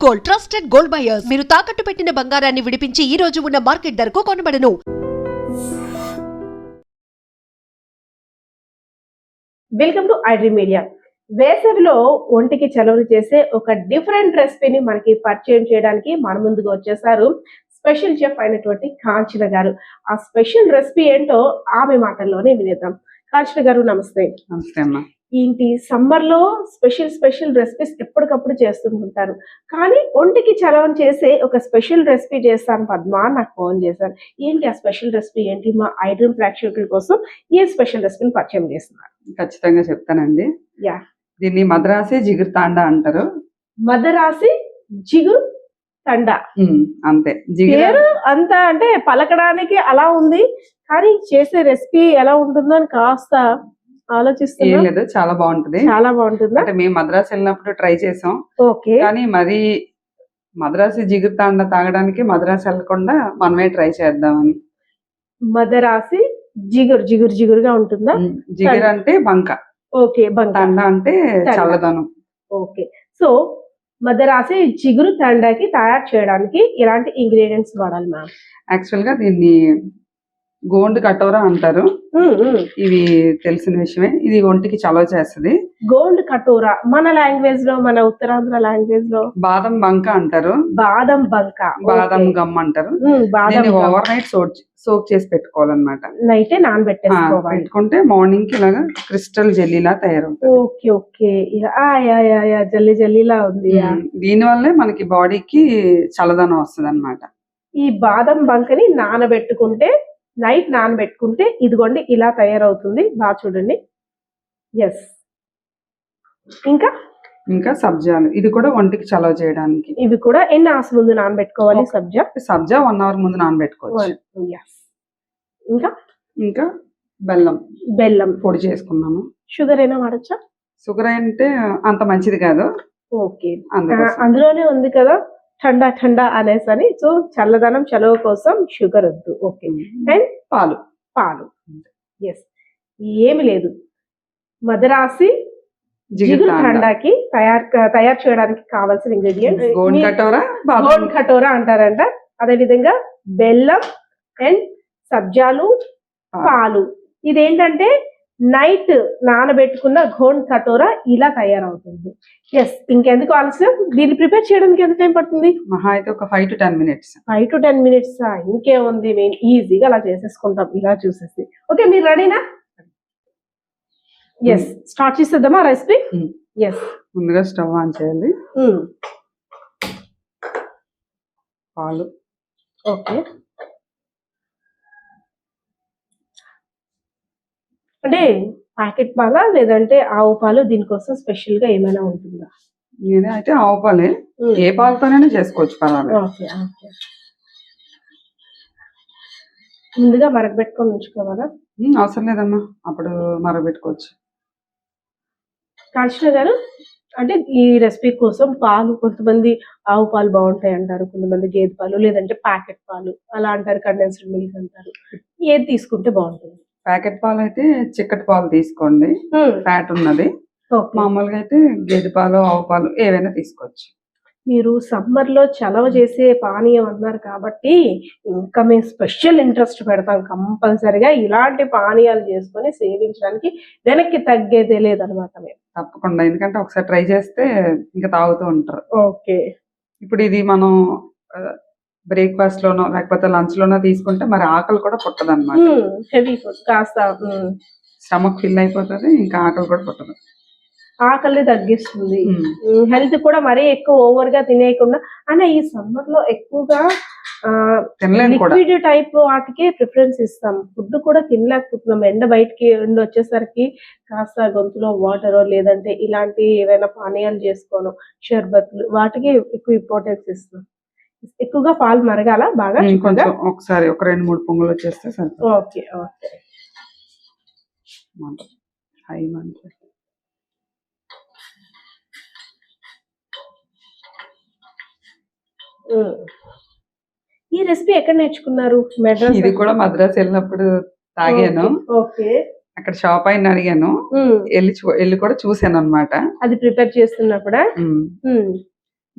Gold trusted gold buyers మీరు తాకట్టు పెట్టిన బంగారాన్ని విడిపించి ఈ రోజు ఉన్న మార్కెట్ ధరకు కొనబడను. Welcome to iDream media. వేసవిలో ఒంటికి చలవలు చేసే ఒక డిఫరెంట్ రెసిపీని మనకి పరిచయం చేయడానికి మన ముందుకు వచ్చేసారు స్పెషల్ చెఫ్ అయినటువంటి కాంచన గారు. ఆ స్పెషల్ రెసిపీ ఏంటో ఆమె మాటల్లోనే వినేద్దాం. కాంచన గారు నమస్తే. నమస్తే అమ్మా. ఏంటి సమ్మర్ లో స్పెషల్ రెసిపీస్ ఎప్పటికప్పుడు చేస్తుంటారు, కానీ ఒంటికి చలవం చేసే ఒక స్పెషల్ రెసిపీ చేస్తాను పద్మా నాకు ఫోన్ చేశారు. ఏంటి ఆ స్పెషల్ రెసిపీ ఏంటి? మా ఐడ్రీమ్ ప్రేక్షకుల కోసం ఏ స్పెషల్ రెసిపీని పరిచయం చేస్తున్నారు? ఖచ్చితంగా చెప్తానండి. యా, దీన్ని మద్రాసి జిగురు తాండా అంటారు. మదరాసి జిగురు తండా అంతే. పేరు అంతా అంటే పలకడానికి అలా ఉంది, కానీ చేసే రెసిపీ ఎలా ఉంటుందో అని కాస్త ఆలోచిస్తున్నా. ఏం లేదు, చాలా బాగుంటది. చాలా బాగుంటుంది. అంటే మేము మద్రాసు వెళ్ళినప్పుడు ట్రై చేసాం. ఓకే, కానీ మరి మద్రాసి జిగురు తాండా తాగడానికి మద్రాసు వెళ్ళకుండా మనమే ట్రై చేద్దామని. మదరాసి జిగురుగా ఉంటుందా? జిగురు అంటే బంక, ఓకే, తాండా అంటే చల్లదనం. ఓకే, సో మదరాసి జిగురు తండాకి తయారు చేయడానికి ఎలాంటి ఇంగ్రీడియంట్స్ వాడాలి మ్యామ్? యాక్చువల్ గా దీన్ని గోండు కటోరా అంటారు. ఇవి తెలిసిన విషయమే. ఇది ఒంటికి చలవ చేస్తుంది. గోండ్ కటోరా మన లాంగ్వేజ్ లో, మన ఉత్తరాంధ్ర లాంగ్వేజ్ లో బాదం బంక అంటారు. బాదం బంక, బాదం గమ్ అంటారు. ఓవర్ నైట్ సోక్ చేసి పెట్టుకోవాలన్నమాట. నైటే నానబెట్టేసుకోవాలి. పెట్టుకుంటే మార్నింగ్ కి ఇలాగా క్రిస్టల్ జెల్లీలా తయారవుతుంది. ఓకే ఓకే, జల్లీలా ఉంది. దీని వల్లే మనకి బాడీకి చల్లదనం వస్తుంది అన్నమాట. ఈ బాదం బంకని నైట్ నానబెట్టుకుంటే ఇదిగోండి ఇలా తయారవుతుంది. బాగా చూడండి. ఎస్, ఇంకా సబ్జాలు, ఇది కూడా ఒంటికి చలవ చేయడానికి. ఇవి కూడా ఎన్ని అవర్స్ ముందు నానబెట్టుకోవాలి? సబ్జా 1 అవర్ ముందు నానబెట్టుకోవచ్చు. ఇంకా బెల్లం పొడి చేసుకున్నాము. షుగర్ అయినా వాడచ్చా? షుగర్ అంటే అంత మంచిది కాదు. ఓకే, అందులోనే ఉంది కదా ఠండా అనేసని. సో చల్లదనం చలవ కోసం షుగర్ వద్దు. ఓకే, అండ్ పాలు. ఎస్, ఏమి లేదు. మదరాసి జిగురు తండాకి తయారు చేయడానికి కావాల్సిన ఇంగ్రీడియంట్ గోండ్ కటోరా అంటారంట. అదే విధంగా బెల్లం అండ్ సబ్జాలు, పాలు. ఇదేంటంటే నైట్ నానబెట్టుకున్న గోండ్ కటోరా ఇలా తయారవుతుంది. ఎస్, ఇంకెందుకు ఆలస్యం? దీన్ని ప్రిపేర్ చేయడానికి ఎంత టైం పడుతుంది? మహా అయితే ఒక 5 to 10 minutes. 5 to 10 minutes ఇంకేముంది, మేము ఈజీగా అలా చేసేసుకుంటాం ఇలా చూసేసి. ఓకే, మీరు రెడీనా? ఎస్, స్టార్ట్ చేసేద్దామా రెసిపీ? ఎస్, ముందుగా స్టవ్ ఆన్ చేయాలి. పాలు. ఓకే, అంటే ప్యాకెట్ పాలా లేదంటే ఆవు పాలు? దీనికోసం స్పెషల్ గా ఏమైనా ఉంటుందా? అయితే ఆవు పాలే. ఏ పాలతోనైనా చేసుకోవచ్చు, పర్వాలేదు. ఓకే ఓకే, ముందుగా మరగబెట్టుకొని ఉంచుకోవాలా? అవసరం లేదమ్మా, అప్పుడు మరగబెట్టుకోవచ్చు. కాంచన గారు, అంటే ఈ రెసిపీ కోసం పాలు కొంతమంది ఆవు పాలు బాగుంటాయి అంటారు, కొంతమంది గేదె పాలు, లేదంటే ప్యాకెట్ పాలు అలా అంటారు, కండెన్స్డ్ మిల్క్ అంటారు. ఏది తీసుకుంటే బాగుంటుంది? ప్యాకెట్ పాలు అయితే చిక్కటి పాలు తీసుకోండి, ఫ్యాట్ ఉన్నది. మామూలుగా అయితే గేదె పాలు, ఆవు పాలు ఏవైనా తీసుకోవచ్చు. మీరు సమ్మర్ లో చలవ చేసే పానీయం అన్నారు కాబట్టి ఇంకా మేము స్పెషల్ ఇంట్రెస్ట్ పెడతాం. కంపల్సరిగా ఇలాంటి పానీయాలు చేసుకొని సేవించడానికి వెనక్కి తగ్గేదే లేదనమాట మేము. తప్పకుండా, ఎందుకంటే ఒకసారి ట్రై చేస్తే ఇంకా తాగుతూ ఉంటారు. ఓకే, ఇప్పుడు ఇది మనం బ్రేక్ఫాస్ట్ లోనో లేకపోతే లంచ్ లోనో తీసుకుంటే మరి ఆకలి కూడా పుట్టదు అనమాట. హెవీ ఫుడ్ కాస్త స్టమక్ ఫిల్ అయిపోతుంది, ఇంకా ఆకలి కూడా పుట్టదు. ఆకలి తగ్గిస్తుంది, హెల్త్ కూడా మరీ ఎక్కువ ఓవర్ గా తినేయకుండా. అన్న ఈ సమ్మర్ లో ఎక్కువగా లిక్విడ్ టైప్ వాటికే ప్రిఫరెన్స్ ఇస్తాం. ఫుడ్ కూడా తినలేకపోతున్నాం. బయటికి వచ్చేసరికి కాస్త గొంతులో వాటర్ లేదంటే ఇలాంటి ఏవైనా పానీయాలు చేసుకోను, షర్బత్లు, వాటికి ఎక్కువ ఇంపార్టెన్స్ ఇస్తాం. ఎక్కువగా పాలు మరగాల బాగా, కొంచెం ఒకసారి ఒక 2-3 పొంగులు వచ్చేస్తే సరిపోతుంది. ఓకే ఓకే, హై మంట. ఈ రెసిపీ ఎక్కడ నేర్చుకున్నారు? ఇది కూడా మద్రాసు వెళ్ళినప్పుడు తాగాను. ఓకే, అక్కడ షాప్ అయిన అడిగాను, వెళ్ళి కూడా చూసాను అన్నమాట. అది ప్రిపేర్ చేస్తున్నప్పుడా?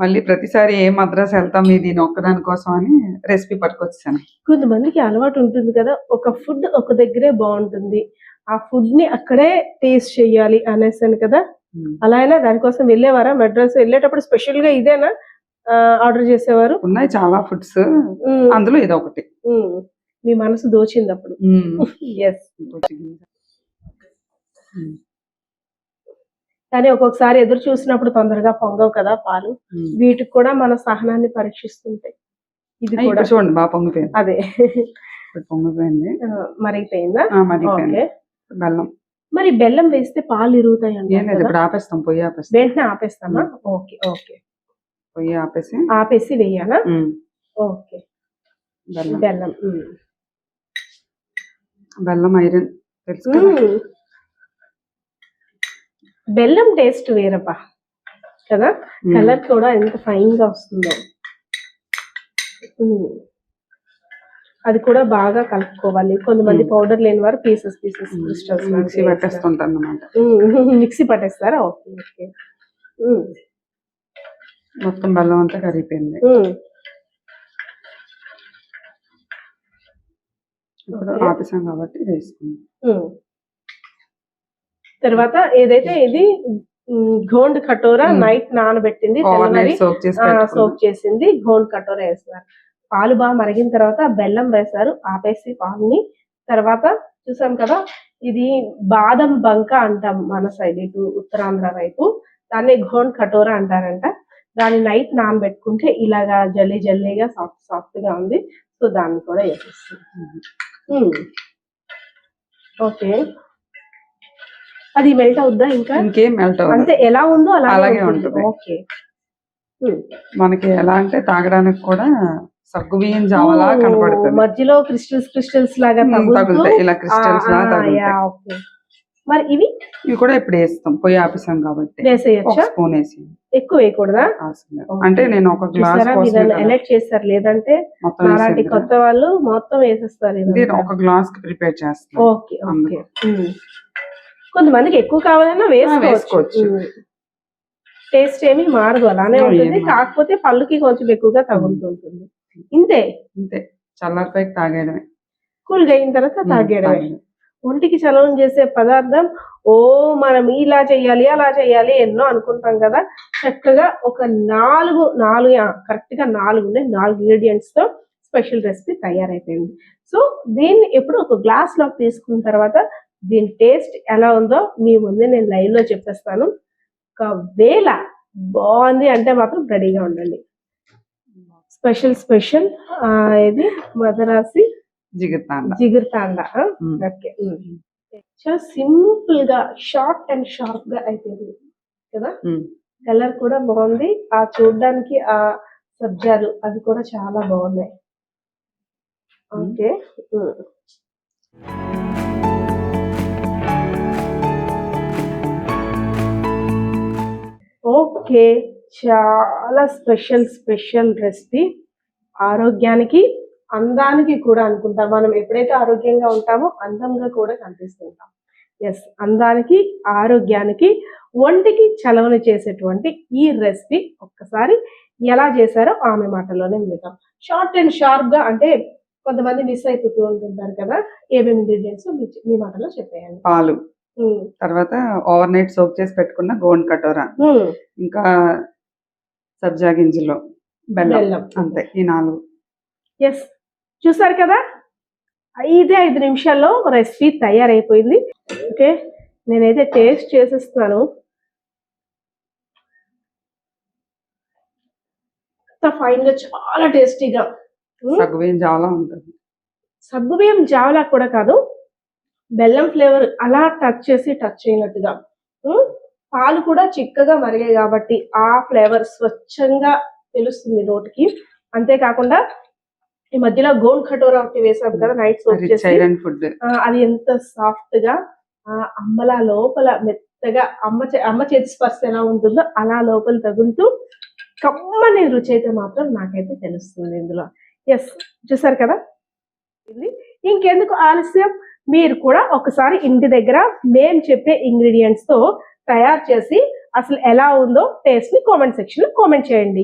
మళ్ళీ ప్రతిసారి ఏ మద్రాసు వెళ్తాం దీని ఒక్కదాని కోసం అని రెసిపీ పట్టుకొచ్చాను. కొంతమందికి అలవాటు ఉంటుంది కదా, ఒక ఫుడ్ ఒక దగ్గరే బాగుంటుంది, ఆ ఫుడ్ ని అక్కడే టేస్ట్ చెయ్యాలి అనేసాను కదా. అలా అయినా దానికోసం వెళ్ళేవారా? మెడ్రాస్ వెళ్ళేటప్పుడు స్పెషల్ గా ఇదేనా ఆర్డర్ చేసేవారు? ఉన్నాయి చాలా ఫుడ్స్, అందులో ఇది ఒకటి. మీ మనసు దోచింది అప్పుడు. ఎస్. కానీ ఒక్కొక్కసారి ఎదురు చూసినప్పుడు తొందరగా పొంగవు కదా పాలు. వీటికి కూడా మన సహనాన్ని పరీక్షిస్తుంటాయి. ఇది కూడా చూడండి బాగా పొంగిపోయింది. అదే పొంగిపోయింది, మరిగిపోయిందా? మరిగిపోయింది. బెల్లం, మరి బెల్లం వేస్తే పాలు ఇరుగుతాయి అంటే ఇప్పుడు ఆపేస్తాం, పొయ్యి ఆపేస్తాం. వెంటనే ఆపేస్తామా? ఓకే ఓకే, పొయ్యి ఆపేసి వెయ్యాలా? ఓకే. బెల్లం బెల్లం ఐరన్ తెలుసు కదా. బెల్లం టేస్ట్ వేరబ్బా కదా, కలర్ కూడా ఎంత ఫైన్ గా వస్తుందో. అది కూడా బాగా కలుపుకోవాలి. కొంతమంది పౌడర్ లేని వారు పీసెస్ క్రిస్టల్స్ మిక్సీ పట్టేస్తుంటారు అన్నమాట. మిక్సీ పట్టేస్తారా? Okay okay. మొత్తం బెల్లం అంతా కరిగిపోయింది. ఇప్పుడు ఆపేసాం కాబట్టి వేసుకుందాం. తర్వాత ఏదైతే ఇది గోండ్ కటోరా నైట్ నానబెట్టింది, సోక్ చేసింది గోండ్ కటోరా వేస్తున్నారు. పాలు బాగా మరిగిన తర్వాత బెల్లం వేశారు, ఆపేసి పాలుని. తర్వాత చూసాం కదా, ఇది బాదం బంక అంటాం మన సైడ్, ఇటు ఉత్తరాంధ్ర వైపు దాన్ని గోండ్ కటోరా అంటారంట. దాన్ని నైట్ నానబెట్టుకుంటే ఇలాగా జల్లీ జల్లీగా సాఫ్ట్ గా ఉంది. సో దాన్ని కూడా వేసేస్తుంది. ఓకే, అది మెల్ట్ అవుద్దా? ఇంకా ఇంకేం మెల్ట్ అవ్వదు, అంతే ఎలా ఉందో అలాగే ఉంటుంది. ఓకే. మనకి ఎలా అంటే తాగడానికి కూడా సగ్గుబియ్యం జావలా కనబడుతుంది, మధ్యలో క్రిస్టల్స్ లాగా తగులుతాయి, ఇలా క్రిస్టల్స్ లాగా తగులుతాయి. మరి ఇవి కూడా ఇప్పుడు వేస్తాం, పొయ్యి ఆపేసాం కాబట్టి వేసేయచ్చా? స్పూన్ వేసి, ఎక్కువ వేయకూడదా? అంటే నేను ఒక గ్లాస్ ఎలర్ట్ చేస్తారు, లేదంటే అలాంటి కొత్త వాళ్ళు మొత్తం వేసేస్తారు. ఒక గ్లాస్ కి ప్రిపేర్ చేస్తాను. Okay okay. కొంతమందికి ఎక్కువ కావాలన్నా వేసుకోవచ్చు, టేస్ట్ ఏమి మారదు, అలానే ఉంటుంది. కాకపోతే పళ్ళుకి కొంచెం ఎక్కువగా తగులుతుంటుంది. ఇంతే చల్లారిపైకి తాగేయడమే, కూల్గా అయిన తర్వాత తాగేయడమే. ఒంటికి చలవం చేసే పదార్థం మనం ఇలా చెయ్యాలి అలా చెయ్యాలి ఎన్నో అనుకుంటాం కదా. చక్కగా ఒక నాలుగు కరెక్ట్ గా 4 ఇంగ్రీడియంట్స్ తో స్పెషల్ రెసిపీ తయారైపోయింది. సో దీన్ని ఎప్పుడు ఒక గ్లాస్ లోకి తీసుకున్న తర్వాత దీని టేస్ట్ ఎలా ఉందో మీ ముందే నేను లైవ్ లో చెప్పేస్తాను. ఒకవేళ బాగుంది అంటే మాత్రం రెడీగా ఉండండి. స్పెషల్ ఇది మదరాసి జిగుర్తాండా. ఓకే, చాలా సింపుల్ గా షార్ట్ అండ్ షార్ప్ గా అయిపోయింది కదా. కలర్ కూడా బాగుంది, ఆ చూడడానికి ఆ సబ్జాలు అది కూడా చాలా బాగున్నాయి. ఓకే, ఓకే, చాలా స్పెషల్ రెసిపీ. ఆరోగ్యానికి అందానికి కూడా అనుకుంటాం. మనం ఎప్పుడైతే ఆరోగ్యంగా ఉంటామో అందంగా కూడా కనిపిస్తుంటాం. ఎస్, అందానికి ఆరోగ్యానికి ఒంటికి చలవని చేసేటువంటి ఈ రెసిపీ ఒక్కసారి ఎలా చేశారో ఆమె మాటలోనే వింటాం. షార్ట్ అండ్ షార్ప్ గా, అంటే కొంతమంది మిస్ అయిపోతూ ఉంటుంటారు కదా, ఏమేమి ఇంగ్రీడియంట్స్ మీ మాటలో చెప్పేయండి. పాలు, తర్వాత ఓవర్ నైట్ సోక్ చేసి పెట్టుకున్న గోండ్ కటోరా, ఇంకా సబ్జా గింజలు, బెల్లం, అంతే ఈ 4. ఎస్, చూసారు కదా, 5 నిమిషాల్లో రెసిపీ తయారైపోయింది. ఓకే, నేనైతే టేస్ట్ చేసేస్తున్నాను. ఫైన్ గా చాలా టేస్టీగా, సగ్గుబియ్యం జావలా ఉంటుంది. సగ్గుబియ్యం జావలా కూడా కాదు, బెల్లం ఫ్లేవర్ అలా టచ్ చేయనట్టుగా. పాలు కూడా చిక్కగా మరిగాయి కాబట్టి ఆ ఫ్లేవర్ స్వచ్ఛంగా తెలుస్తుంది నోటికి. అంతేకాకుండా ఈ మధ్యలో గోండ్ కటోరా ఒకటి వేసాం కదా నైట్ సోక్ చేసి, అది ఎంత సాఫ్ట్ గా అమ్మలా లోపల మెత్తగా అమ్మ చేతి స్పర్శ ఎలా ఉంటుందో అలా లోపల తగులుతూ కమ్మని రుచి అయితే మాత్రం నాకైతే తెలుస్తుంది ఇందులో. ఎస్, చూసారు కదా, ఇంకెందుకు ఆలస్యం, మీరు కూడా ఒకసారి ఇంటి దగ్గర మేము చెప్పే ఇంగ్రీడియంట్స్ తో తయారు చేసి అసలు ఎలా ఉందో టేస్ట్ ని కామెంట్ సెక్షన్ లో కామెంట్ చేయండి.